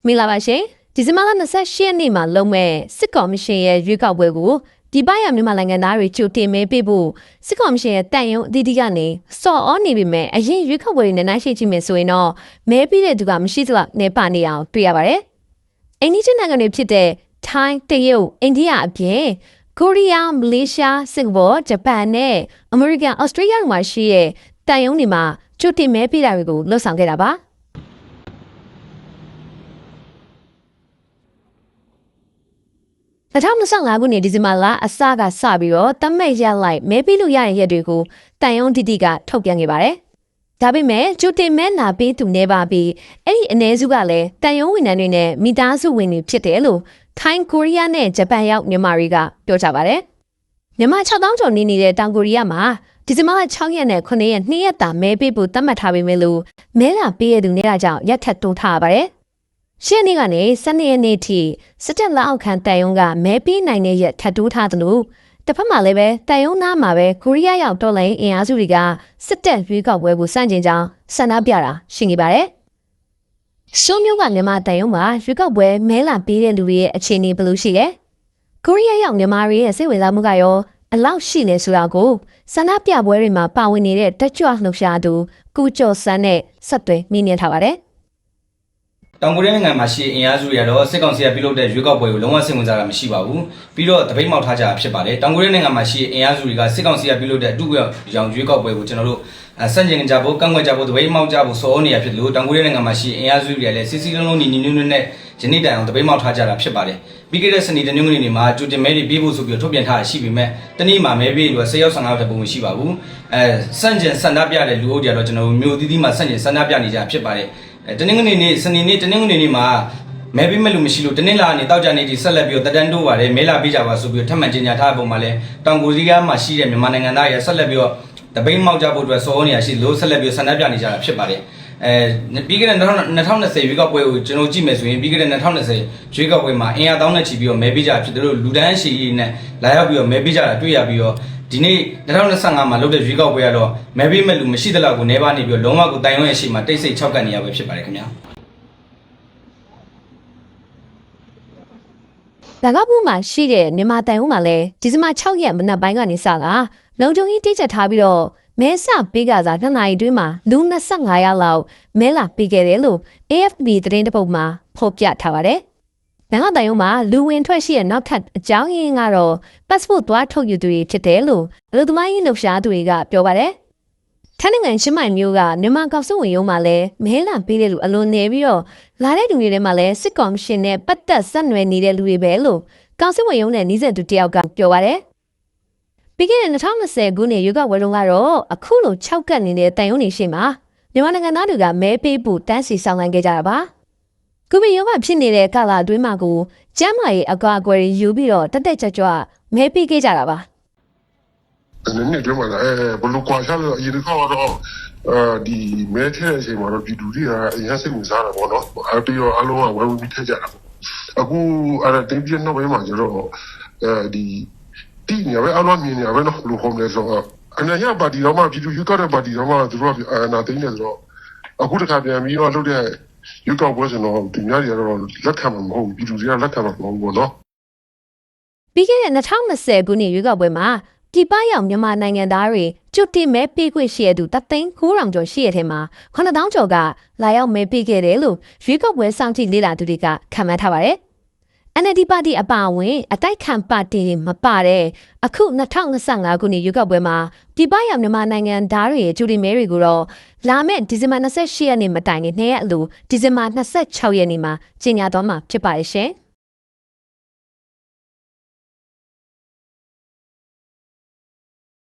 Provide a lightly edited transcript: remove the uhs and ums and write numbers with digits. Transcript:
မင်္ဂလာပါရှင်ဒီဇင်ဘာလ28ရက်နေ့မှာလုံးမဲ့စစ်ကော်မရှင်ရဲ့ရွေးကောက်ပွဲကိုဒီပိုင်းရမြန်မာနိုင်ငံသားတွေကြိုတင်မဲပေးဖို့စစ်ကော်မရှင်ရဲ့တန်ယုံအသီးသီးကနေစော်ဩနေပြီမဲ့အရင်ရွေးကောက်ပွဲတွေနဲ့နိုင်ရှိကြည့်မယ်ဆိုရင်တော့မဲပေးတဲ့သူကမရှိသလောက်နေပါနေအောင်တွေ့ရပါတယ်။အိန္ဒိယနိုင်ငံတွေဖြစ်တဲ့ထိုင်းတရုတ်အိန္ဒိယအပြင်ကိုရီးယားမလေးရှားစင်ကာပူဂျပန်နဲ့အမေရိကန်ဩစတြေးလျတို့မှာရှိတဲ့တန်ယုံတွေမှာကြိုတင်မဲပေးတာတွေကိုလှုပ်ဆောင်ခဲ့တာပါ2025ခုနှစ်ဒီဇင်ဘာလအစကစပြီးတော့တမိတ်ရလိုက်မဲပေးလို့ရတဲ့ရက်တွေကိုတန်ယုံတီတီကထုတ်ပြန်ခဲ့ပါတယ်။ဒါပေမဲ့ကြိုတင်မဲလာပေးသူနေပါပြီးအဲ့ဒီအ ਨੇ စုကလည်းတန်ယုံဝန်ထမ်းတွေနဲ့မိသားစုဝင်တွေဖြစ်တယ်လို့ထိုင်းကိုရီးယားနဲ့ဂျပန်ရောက်မြန်မာတွေကပြောကြပါတယ်။မြန်မာ6000ကျော်နေနေတဲ့တောင်ကိုရီးယားမှာဒီဇင်ဘာလ6ရက်နဲ့9ရက်2ရက်တာမဲပေးဖို့သတ်မှတ်ထားပေမဲ့လို့မဲလာပေးရသူနေတာကြောင့်ရက်ထက်တိုးထားရပါတယ်။ရှင်းနေကနေ12ရက်နေ့ထိစစ်တပ်လက်အောက်ခံတန်ယုံကမဲပေးနိုင်တဲ့ရက်ထပ်တိုးထားသလိုတစ်ဖက်မှာလည်းပဲတန်ယုံနားမှာပဲကိုရီးယားရောက်တော်လိုင်းအင်အားစုတွေကစစ်တပ်ရွေးကောက်ပွဲကိုစန့်ကျင်ကြောင်းဆန္ဒပြတာရှိနေပါတယ်။ရှုံးမျိုးကမြန်မာတန်ယုံမှာရွေးကောက်ပွဲမဲလာပေးတဲ့လူတွေရဲ့အခြေအနေဘယ်လိုရှိလဲ။ကိုရီးယားရောက်မြန်မာတွေရဲ့စိတ်ဝင်စားမှုကရောအလောက်ရှိနေဆိုတာကိုဆန္ဒပြပွဲတွေမှာပါဝင်နေတဲ့တက်ကြွလှုပ်ရှားသူကုကျော်စန်းနဲ့ဆက်သွယ်မြင်နေထားပါတယ်။တောင်ကိုရီးယားနိုင်ငံမှာရှိအင်အားစုတွေကတော့စစ်ကောင်စီကပြုလုပ်တဲ့ရွေးကောက်ပွဲကိုလုံးဝစိတ်ဝင်စားတာမရှိပါဘူးပြီးတော့တပိတ်မောက်ထားကြတာဖြစ်ပါတယ်တောင်ကိုရီးယားနိုင်ငံမှာရှိအင်အားစုတွေကစစ်ကောင်စီကပြုလုပ်တဲ့အတူရောင်ရွေးကောက်ပွဲကိုကျွန်တော်တို့စန့်ကျင်ကြဖို့ကန့်ကွက်ကြဖို့တပိတ်မောက်ကြဖို့စောနေရဖြစ်လို့တောင်ကိုရီးယားနိုင်ငံမှာရှိအင်အားစုတွေလည်းစစ်စစ်လုံးလုံးညီညွတ်ညွတ်နဲ့ယနေ့တိုင်အောင်တပိတ်မောက်ထားကြတာဖြစ်ပါတယ်ပြီးခဲ့တဲ့စနေတနင်္ဂနွေနေ့မှာကြိုတင်မဲတွေပေးဖို့ဆိုပြီးထုတ်ပြန်ထားတာရှိပေမဲ့တနေ့မှာမဲပေးလို့10ရောက်15ရောက်တဲ့ပုံမရှိပါဘူးစန့်ကျင်ဆန္ဒပြတဲ့လူအုပ်တွေကတော့ကျွန်တော်တို့မျိုးသီးသီးမှာစန့်ကျင်ဆန္ဒပြနေကြဖြစ်ပါတယ်တနင်္ဂနွေနေ့စနေနေ့တနင်္ဂနွေနေ့မှာမဲပေးမဲ့လူမရှိလို့တနင်္လာနေ့တောက်ကြနေ့ဒီဆက်လက်ပြီးတော့တက်တန်းတိုးပါတယ်မဲလာပေးကြပါဆိုပြီးတော့ထပ်မံကြေညာထားတဲ့ပုံမှာလဲတောင်ကိုရီးယားမှာရှိတဲ့မြန်မာနိုင်ငံသားတွေဆက်လက်ပြီးတော့တပိတ်မောက်ကြဖို့အတွက်စောနေရရှိလို့ဆက်လက်ပြီးဆန္ဒပြနေကြတာဖြစ်ပါတယ်ပြီးခဲ့တဲ့2020ရွေးကောက်ပွဲကိုကျွန်တော်ကြည့်မယ်ဆိုရင်ပြီးခဲ့တဲ့2020ရွေးကောက်ပွဲမှာအင်အားတောင်းနဲ့ချီပြီးတော့မဲပေးကြဖြစ်တယ်လို့လူတန်းရှည်ကြီးနဲ့လာရောက်ပြီးတော့မဲပေးကြတာတွေ့ရပြီးတော့ဒီနေ့2025မှာလုပ်တဲ့ရွေးကောက်ပွဲကတော့မဲပေးမဲ့လူမရှိတဲ့လောက်ကိုနေပါနေပြီးတော့လုံးဝကိုတိုင်ရုံးရဲ့ရှေ့မှာတိတ်ဆိတ်၆ကန်နေရပဲဖြစ်ပါတယ်ခင်ဗျာဒါကဘူးမှာရှိတဲ့မြန်မာတိုင်ဦးမှာလည်းဒီဇင်ဘာ6ရက်မနက်ပိုင်းကနေစတာလုံခြုံရေးတိကျထားပြီးတော့မဲဆပေးကစား2နာရီတွင်းမှာလူ25ယောက်လောက်မဲလာပေးခဲ့တယ်လို့ AFP သတင်းတစ်ပုဒ်မှာဖော်ပြထားပါတယ်။နိုင်ငံတိုင်ဦးမှာလူဝင်ထွက်ရှိတဲ့နောက်ထပ်အကြောင်းရင်းကတော့ passport သွားထုတ်ယူသူတွေဖြစ်တယ်လို့အလုပ်သမားရေးလှုပ်ရှားသူတွေကပြောပါတယ်။ထိုင်းနိုင်ငံချင်းမိုင်မျိုးကမြန်မာကောင်စစ်ဝင်ရုံးမှာလည်းမဲလာပေးတဲ့လူအလွန်နေပြီးတော့လာတဲ့လူတွေထဲမှာလည်းစစ်ကော်မရှင်နဲ့ပတ်သက်ဆက်နွယ်နေတဲ့လူတွေပဲလို့ကောင်စစ်ဝင်ရုံးနဲ့နှီးစပ်သူတယောက်ကပြောပါတယ်။ပြီးခဲ့တဲ့2020ခုနှစ်ရွေးကောက်ပွဲတုန်းကတော့အခုလို6ကတ်နေတဲ့တန်ယုံနေရှိမှာမြန်မာနိုင်ငံသားတွေကမဲပေးဖို့တန်းစီဆောင်နိုင်ခဲ့ကြတာပါ။ကုမီယောဂဖြစ်နေတဲ့ကာလအတွင်းမှာကိုကျမ်းမာရေးအကွာအကွယ်ယူပြီးတော့တက်ကြွကြွမဲပေးခဲ့ကြတာပါ။နည်းနည်းပြောမှလည်းဘလို့ကွာရှာလို့အရင်ကတော့ဒီမဲထဲအချိန်မှာတော့ဒီလူတွေကအရင်စိတ်ဝင်စားတာပေါ့နော်။အပြီးတော့အလုံးကဝယ်ပြီးထည့်ကြတာ။အခုအဲ့ဒါတင်ပြနောက်ပိုင်းမှာကျတော့ဒီတီးနေပဲအလုံးမြင်နေပဲနော်လူဟိုမယ်ဆိုတော့အနေရပါတီတော့မှပြည်သူယူတဲ့ပါတီတော့မှသူတို့ကနာသိနေဆိုတော့အခုတခါပြန်ပြီးတော့လုပ်တဲ့ယူကောက်ပွဲဆိုတော့ဒီများတွေကတော့လက်ခံမှာမဟုတ်ဘူးပြည်သူတွေကလက်ခံမှာမဟုတ်ဘူးနော်ပြီးခဲ့တဲ့2020ခုနှစ်ရွေးကောက်ပွဲမှာပြည်ပရောက်မြန်မာနိုင်ငံသားတွေကျွတ်တင်မဲပေးခွင့်ရှိရသူ3,900ကျော်ရှိရတဲ့မှာ9,000ကျော်ကလာရောက်မဲပေးခဲ့တယ်လို့ရွေးကောက်ပွဲစောင့်ကြည့်လေ့လာသူတွေကခန့်မှန်းထားပါတယ်။ NLD ပါတီအပါအဝင်အတိုက်ခံပါတီတွေမပါတဲ့အခု2025ခုနှစ်ရွေးကောက်ပွဲမှာပြည်ပရောက်မြန်မာနိုင်ငံသားတွေရဲ့ကျွတ်တင်မဲတွေကိုတော့လာမယ့်ဒီဇင်ဘာ28ရက်နေ့မတိုင်ခင်2ရက်အလိုဒီဇင်ဘာ26ရက်နေ့မှာကြေညာသွားမှာဖြစ်ပါတယ်ရှင်။